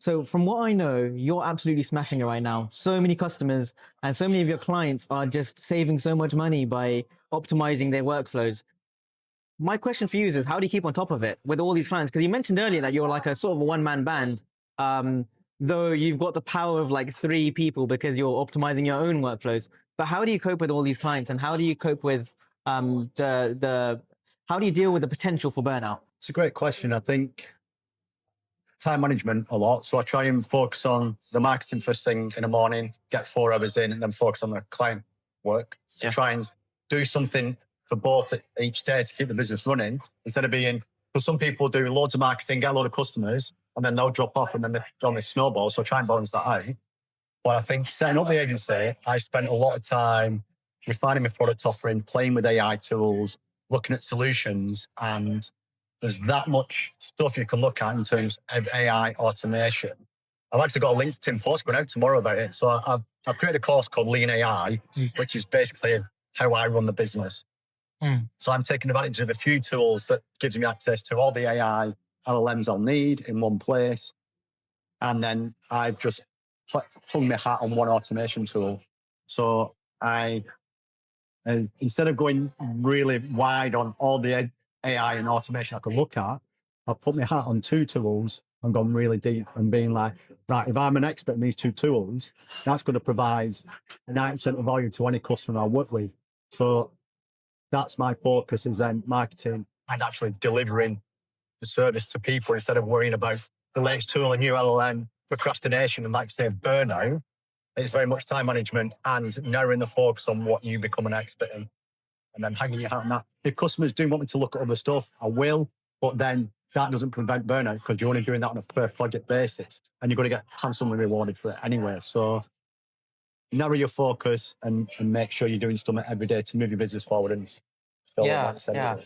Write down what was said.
So from what I know, you're absolutely smashing it right now. So many customers and so many of your clients are just saving so much money by optimizing their workflows. My question for you is how do you keep on top of it with all these clients? Because you mentioned earlier that you're like a sort of a one-man band. Though you've got the power of like three people because you're optimizing your own workflows. But how do you cope with all these clients, and how do you cope with the how do you deal with the potential for burnout? It's a great question. I think time management a lot. So I try and focus on the marketing first thing in the morning, get 4 hours in, and then focus on the client work. Yeah. Try and do something for both each day to keep the business running instead of being, because some people do loads of marketing, get a load of customers, and then they'll drop off and then they're on this snowball. So try and balance that out. But I think setting up the agency, I spent a lot of time refining my product offering, playing with AI tools, looking at solutions, and there's that much stuff you can look at in terms of AI automation. I've actually got a LinkedIn post going out tomorrow about it. So I've created a course called Lean AI, which is basically how I run the business. So I'm taking advantage of a few tools that gives me access to all the AI LLMs I'll need in one place. And then I've just hung my hat on one automation tool. So instead of going really wide on all the AI and automation I could look at, I've put my hat on two tools and gone really deep and being like, right, if I'm an expert in these two tools, that's going to provide 90% of value to any customer I work with. So that's my focus, is then marketing and actually delivering the service to people instead of worrying about the latest tool, a new LLM, procrastination, and like say burnout. It's very much time management and narrowing the focus on what you become an expert in, and then hanging your hat on that. If customers do want me to look at other stuff, I will, but then that doesn't prevent burnout because you're only doing that on a per project basis and you're going to get handsomely rewarded for it anyway. So narrow your focus and make sure you're doing something every day to move your business forward and feel Yeah, like that. yeah.